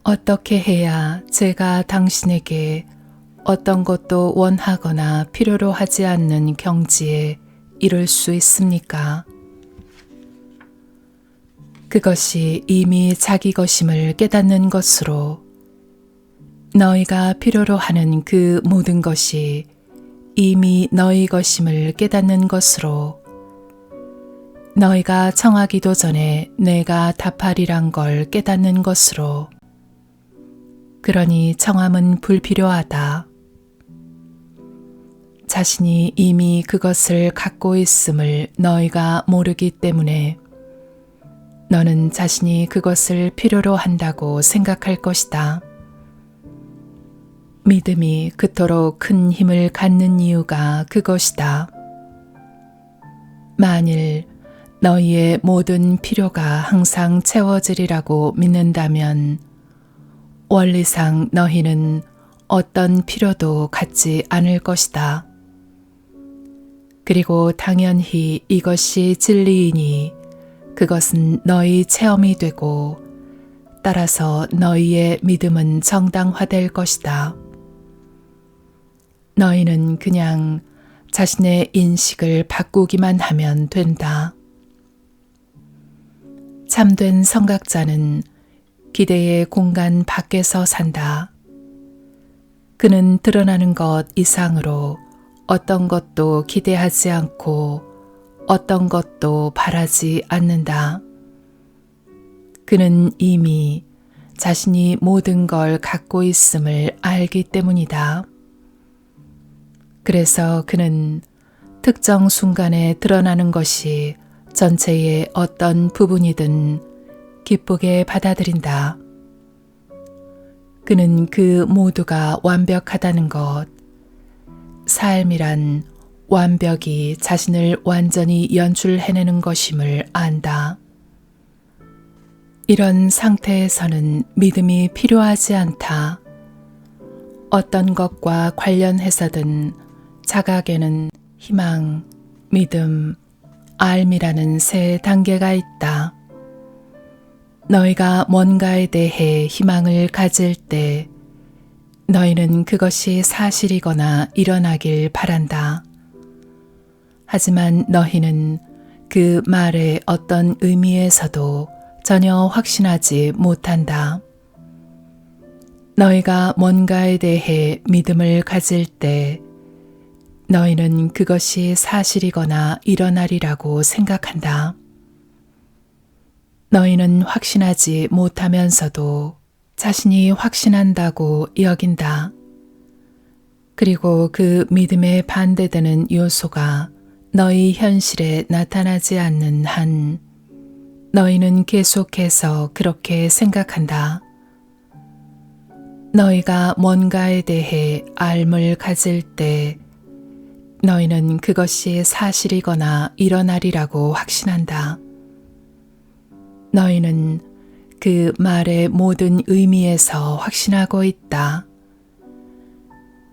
어떻게 해야 제가 당신에게 어떤 것도 원하거나 필요로 하지 않는 경지에 이룰 수 있습니까? 그것이 이미 자기 것임을 깨닫는 것으로 너희가 필요로 하는 그 모든 것이 이미 너희 것임을 깨닫는 것으로 너희가 청하기도 전에 내가 답하리란 걸 깨닫는 것으로 그러니 청함은 불필요하다. 자신이 이미 그것을 갖고 있음을 너희가 모르기 때문에 너는 자신이 그것을 필요로 한다고 생각할 것이다. 믿음이 그토록 큰 힘을 갖는 이유가 그것이다. 만일 너희의 모든 필요가 항상 채워지리라고 믿는다면 원리상 너희는 어떤 필요도 갖지 않을 것이다. 그리고 당연히 이것이 진리이니 그것은 너희 체험이 되고 따라서 너희의 믿음은 정당화될 것이다. 너희는 그냥 자신의 인식을 바꾸기만 하면 된다. 참된 성각자는 기대의 공간 밖에서 산다. 그는 드러나는 것 이상으로 어떤 것도 기대하지 않고 어떤 것도 바라지 않는다. 그는 이미 자신이 모든 걸 갖고 있음을 알기 때문이다. 그래서 그는 특정 순간에 드러나는 것이 전체의 어떤 부분이든 기쁘게 받아들인다. 그는 그 모두가 완벽하다는 것, 삶이란 완벽이 자신을 완전히 연출해내는 것임을 안다. 이런 상태에서는 믿음이 필요하지 않다. 어떤 것과 관련해서든 자각에는 희망, 믿음, 알미라는 세 단계가 있다. 너희가 뭔가에 대해 희망을 가질 때 너희는 그것이 사실이거나 일어나길 바란다. 하지만 너희는 그 말의 어떤 의미에서도 전혀 확신하지 못한다. 너희가 뭔가에 대해 믿음을 가질 때 너희는 그것이 사실이거나 일어나리라고 생각한다. 너희는 확신하지 못하면서도 자신이 확신한다고 여긴다. 그리고 그 믿음에 반대되는 요소가 너희 현실에 나타나지 않는 한 너희는 계속해서 그렇게 생각한다. 너희가 뭔가에 대해 알물 가질 때 너희는 그것이 사실이거나 일어나리라고 확신한다. 너희는 그 말의 모든 의미에서 확신하고 있다.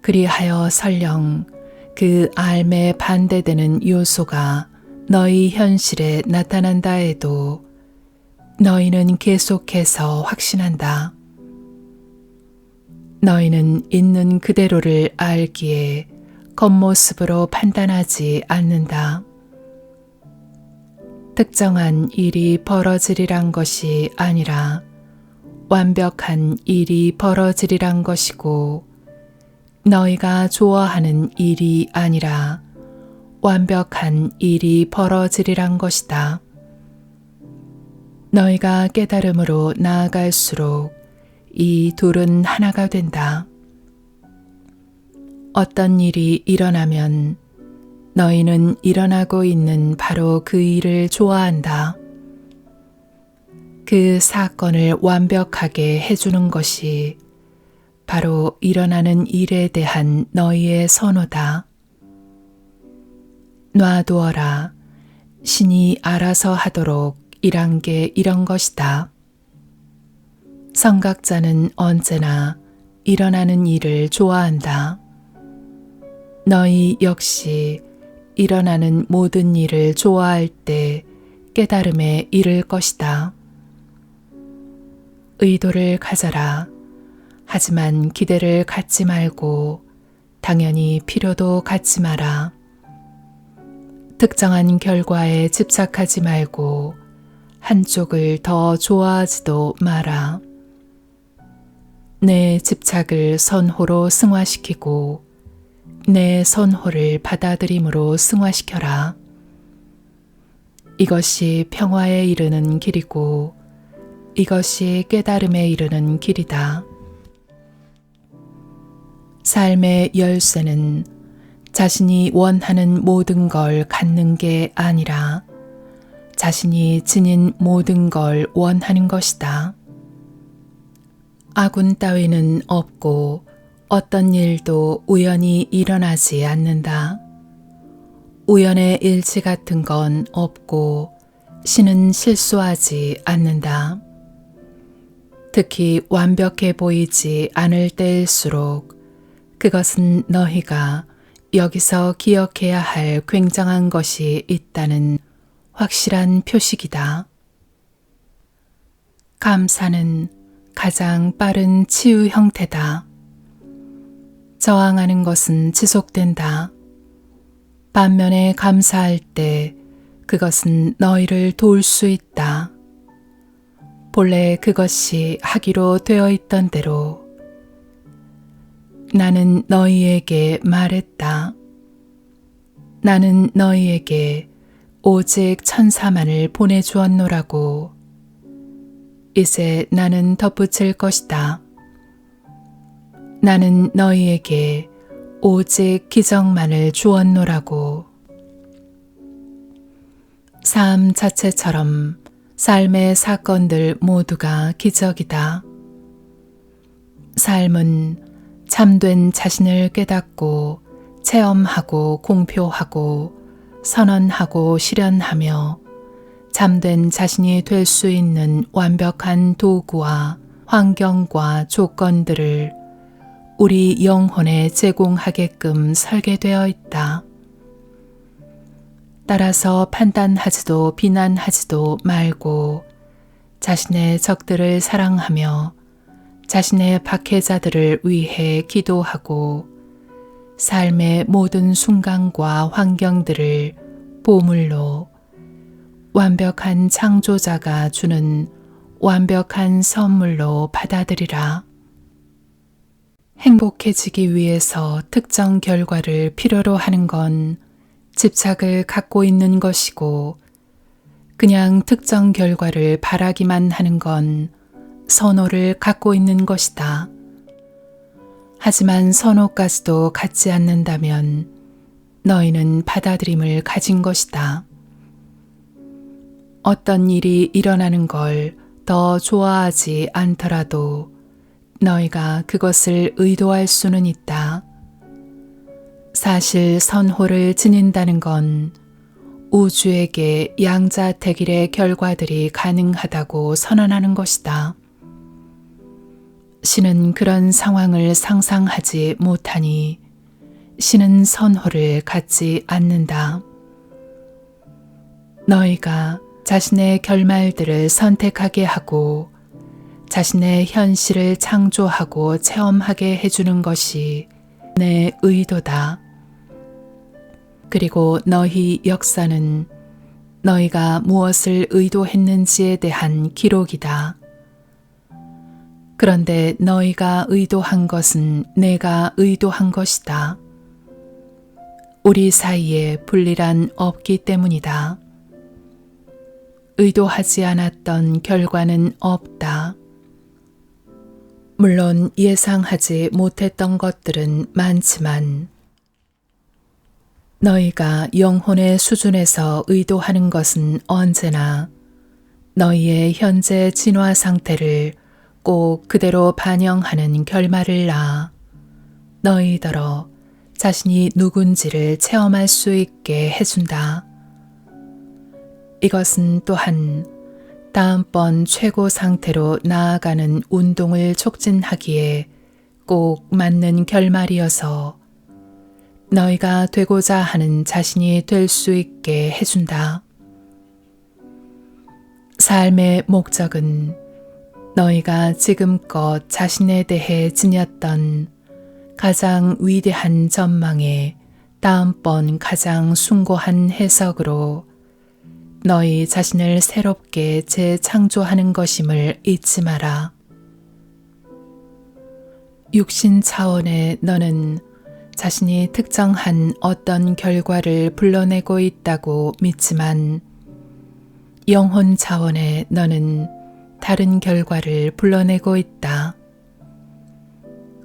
그리하여 설령 그 알에 반대되는 요소가 너희 현실에 나타난다 해도 너희는 계속해서 확신한다. 너희는 있는 그대로를 알기에 겉모습으로 판단하지 않는다. 특정한 일이 벌어지리란 것이 아니라 완벽한 일이 벌어지리란 것이고 너희가 좋아하는 일이 아니라 완벽한 일이 벌어지리란 것이다. 너희가 깨달음으로 나아갈수록 이 둘은 하나가 된다. 어떤 일이 일어나면 너희는 일어나고 있는 바로 그 일을 좋아한다. 그 사건을 완벽하게 해주는 것이 바로 일어나는 일에 대한 너희의 선호다. 놔두어라. 신이 알아서 하도록 이란 게 이런 것이다. 성각자는 언제나 일어나는 일을 좋아한다. 너희 역시 일어나는 모든 일을 좋아할 때 깨달음에 이를 것이다. 의도를 가져라. 하지만 기대를 갖지 말고 당연히 필요도 갖지 마라. 특정한 결과에 집착하지 말고 한쪽을 더 좋아하지도 마라. 내 집착을 선호로 승화시키고 내 선호를 받아들임으로 승화시켜라. 이것이 평화에 이르는 길이고 이것이 깨달음에 이르는 길이다. 삶의 열쇠는 자신이 원하는 모든 걸 갖는 게 아니라 자신이 지닌 모든 걸 원하는 것이다. 아군 따위는 없고 어떤 일도 우연히 일어나지 않는다. 우연의 일치 같은 건 없고 신은 실수하지 않는다. 특히 완벽해 보이지 않을 때일수록 그것은 너희가 여기서 기억해야 할 굉장한 것이 있다는 확실한 표식이다. 감사는 가장 빠른 치유 형태다. 저항하는 것은 지속된다. 반면에 감사할 때 그것은 너희를 도울 수 있다. 본래 그것이 하기로 되어 있던 대로 나는 너희에게 말했다. 나는 너희에게 오직 천사만을 보내주었노라고. 이제 나는 덧붙일 것이다. 나는 너희에게 오직 기적만을 주었노라고. 삶 자체처럼 삶의 사건들 모두가 기적이다. 삶은 참된 자신을 깨닫고 체험하고 공표하고 선언하고 실현하며 참된 자신이 될 수 있는 완벽한 도구와 환경과 조건들을 우리 영혼에 제공하게끔 설계되어 있다. 따라서 판단하지도 비난하지도 말고 자신의 적들을 사랑하며 자신의 박해자들을 위해 기도하고 삶의 모든 순간과 환경들을 보물로 완벽한 창조자가 주는 완벽한 선물로 받아들이라. 행복해지기 위해서 특정 결과를 필요로 하는 건 집착을 갖고 있는 것이고 그냥 특정 결과를 바라기만 하는 건 선호를 갖고 있는 것이다. 하지만 선호까지도 갖지 않는다면 너희는 받아들임을 가진 것이다. 어떤 일이 일어나는 걸 더 좋아하지 않더라도 너희가 그것을 의도할 수는 있다. 사실 선호를 지닌다는 건 우주에게 양자택일의 결과들이 가능하다고 선언하는 것이다. 신은 그런 상황을 상상하지 못하니 신은 선호를 갖지 않는다. 너희가 자신의 결말들을 선택하게 하고 자신의 현실을 창조하고 체험하게 해주는 것이 내 의도다. 그리고 너희 역사는 너희가 무엇을 의도했는지에 대한 기록이다. 그런데 너희가 의도한 것은 내가 의도한 것이다. 우리 사이에 분리란 없기 때문이다. 의도하지 않았던 결과는 없다. 물론 예상하지 못했던 것들은 많지만 너희가 영혼의 수준에서 의도하는 것은 언제나 너희의 현재 진화 상태를 꼭 그대로 반영하는 결말을 낳아 너희더러 자신이 누군지를 체험할 수 있게 해준다. 이것은 또한 다음번 최고 상태로 나아가는 운동을 촉진하기에 꼭 맞는 결말이어서 너희가 되고자 하는 자신이 될 수 있게 해준다. 삶의 목적은 너희가 지금껏 자신에 대해 지녔던 가장 위대한 전망에 다음번 가장 숭고한 해석으로 너희 자신을 새롭게 재창조하는 것임을 잊지 마라. 육신 차원의 너는 자신이 특정한 어떤 결과를 불러내고 있다고 믿지만 영혼 차원의 너는 다른 결과를 불러내고 있다.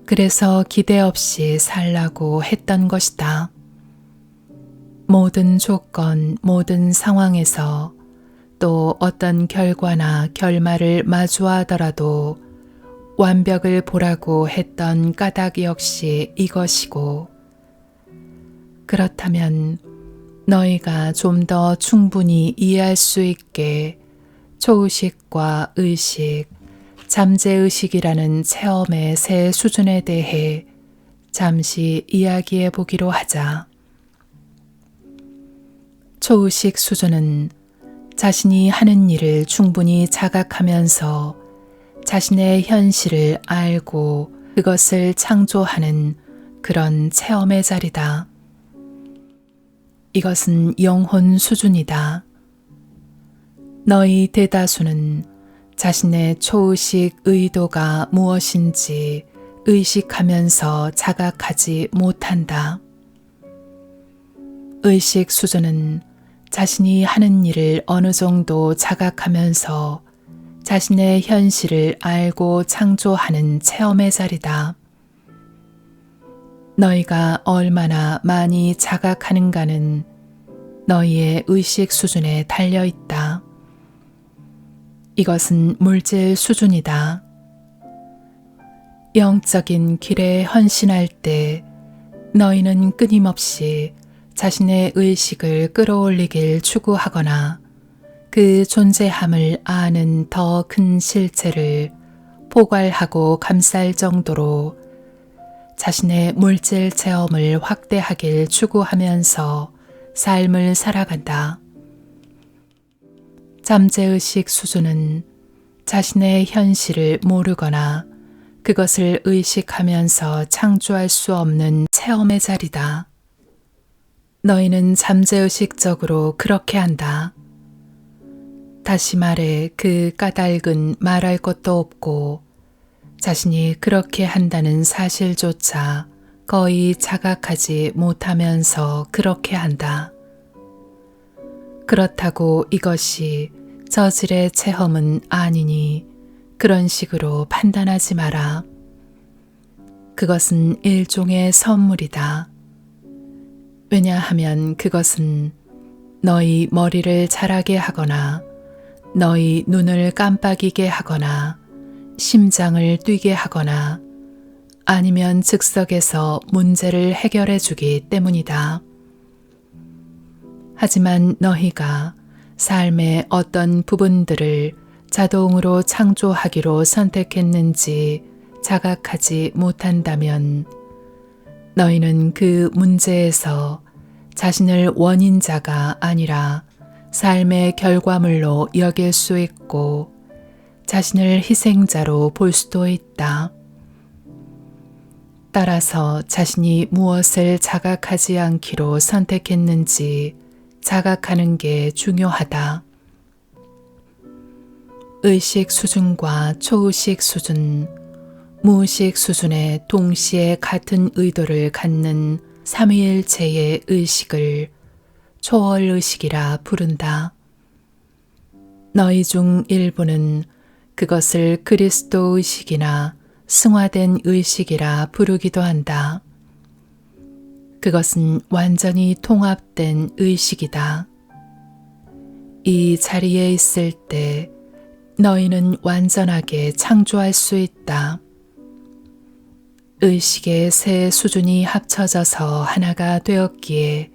그래서 기대 없이 살라고 했던 것이다. 모든 조건, 모든 상황에서 또 어떤 결과나 결말을 마주하더라도 완벽을 보라고 했던 까닭 역시 이것이고, 그렇다면 너희가 좀 더 충분히 이해할 수 있게 초의식과 의식, 잠재의식이라는 체험의 세 수준에 대해 잠시 이야기해 보기로 하자. 초의식 수준은 자신이 하는 일을 충분히 자각하면서 자신의 현실을 알고 그것을 창조하는 그런 체험의 자리다. 이것은 영혼 수준이다. 너희 대다수는 자신의 초의식 의도가 무엇인지 의식하면서 자각하지 못한다. 의식 수준은 자신이 하는 일을 어느 정도 자각하면서 자신의 현실을 알고 창조하는 체험의 자리다. 너희가 얼마나 많이 자각하는가는 너희의 의식 수준에 달려 있다. 이것은 물질 수준이다. 영적인 길에 헌신할 때 너희는 끊임없이 자신의 의식을 끌어올리길 추구하거나 그 존재함을 아는 더 큰 실체를 포괄하고 감쌀 정도로 자신의 물질 체험을 확대하길 추구하면서 삶을 살아간다. 잠재의식 수준은 자신의 현실을 모르거나 그것을 의식하면서 창조할 수 없는 체험의 자리다. 너희는 잠재의식적으로 그렇게 한다. 다시 말해 그 까닭은 말할 것도 없고 자신이 그렇게 한다는 사실조차 거의 자각하지 못하면서 그렇게 한다. 그렇다고 이것이 저질의 체험은 아니니 그런 식으로 판단하지 마라. 그것은 일종의 선물이다. 왜냐하면 그것은 너희 머리를 자라게 하거나 너희 눈을 깜빡이게 하거나 심장을 뛰게 하거나 아니면 즉석에서 문제를 해결해 주기 때문이다. 하지만 너희가 삶의 어떤 부분들을 자동으로 창조하기로 선택했는지 자각하지 못한다면 너희는 그 문제에서 자신을 원인자가 아니라 삶의 결과물로 여길 수 있고 자신을 희생자로 볼 수도 있다. 따라서 자신이 무엇을 자각하지 않기로 선택했는지 자각하는 게 중요하다. 의식 수준과 초의식 수준, 무의식 수준에 동시에 같은 의도를 갖는 삼위일체의 의식을 초월의식이라 부른다. 너희 중 일부는 그것을 그리스도의식이나 승화된 의식이라 부르기도 한다. 그것은 완전히 통합된 의식이다. 이 자리에 있을 때 너희는 완전하게 창조할 수 있다. 의식의 세 수준이 합쳐져서 하나가 되었기에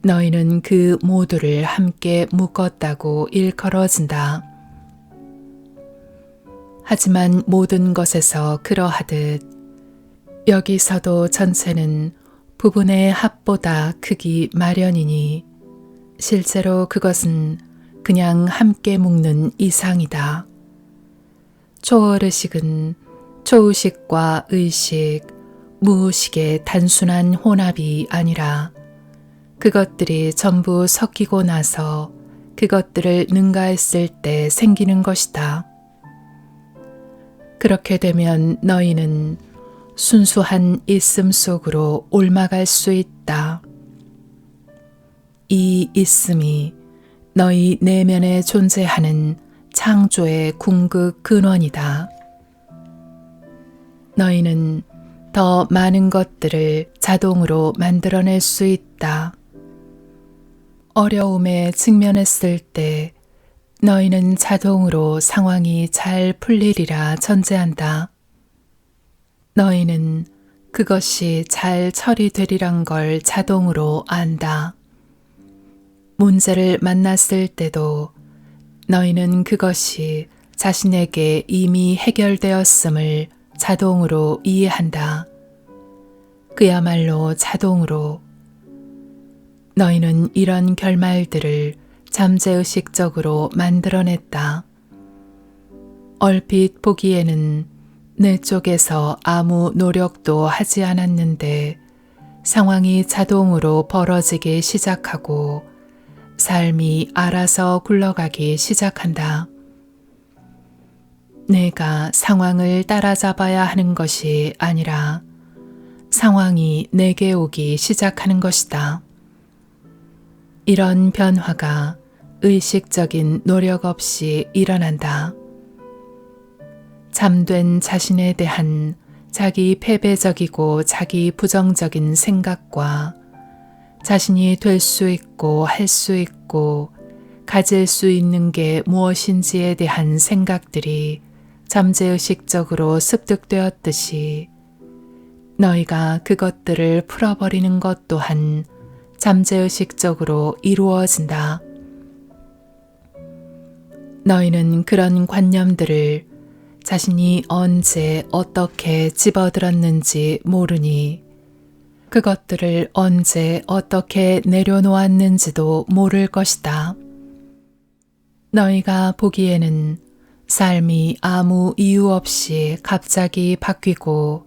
너희는 그 모두를 함께 묶었다고 일컬어진다. 하지만 모든 것에서 그러하듯 여기서도 전체는 부분의 합보다 크기 마련이니 실제로 그것은 그냥 함께 묶는 이상이다. 초어르식은 초의식과 의식, 무의식의 단순한 혼합이 아니라 그것들이 전부 섞이고 나서 그것들을 능가했을 때 생기는 것이다. 그렇게 되면 너희는 순수한 있음 속으로 옮아갈 수 있다. 이 있음이 너희 내면에 존재하는 창조의 궁극 근원이다. 너희는 더 많은 것들을 자동으로 만들어낼 수 있다. 어려움에 직면했을 때 너희는 자동으로 상황이 잘 풀리리라 전제한다. 너희는 그것이 잘 처리되리란 걸 자동으로 안다. 문제를 만났을 때도 너희는 그것이 자신에게 이미 해결되었음을 자동으로 이해한다. 그야말로 자동으로. 너희는 이런 결말들을 잠재의식적으로 만들어냈다. 얼핏 보기에는 내 쪽에서 아무 노력도 하지 않았는데 상황이 자동으로 벌어지기 시작하고 삶이 알아서 굴러가기 시작한다. 내가 상황을 따라잡아야 하는 것이 아니라 상황이 내게 오기 시작하는 것이다. 이런 변화가 의식적인 노력 없이 일어난다. 잠든 자신에 대한 자기 패배적이고 자기 부정적인 생각과 자신이 될 수 있고 할 수 있고 가질 수 있는 게 무엇인지에 대한 생각들이 잠재의식적으로 습득되었듯이 너희가 그것들을 풀어버리는 것 또한 잠재의식적으로 이루어진다. 너희는 그런 관념들을 자신이 언제 어떻게 집어들었는지 모르니 그것들을 언제 어떻게 내려놓았는지도 모를 것이다. 너희가 보기에는 삶이 아무 이유 없이 갑자기 바뀌고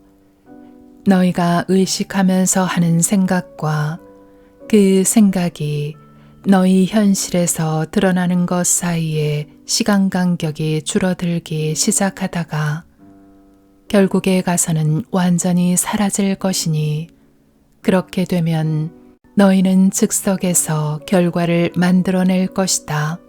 너희가 의식하면서 하는 생각과 그 생각이 너희 현실에서 드러나는 것 사이에 시간 간격이 줄어들기 시작하다가 결국에 가서는 완전히 사라질 것이니 그렇게 되면 너희는 즉석에서 결과를 만들어낼 것이다.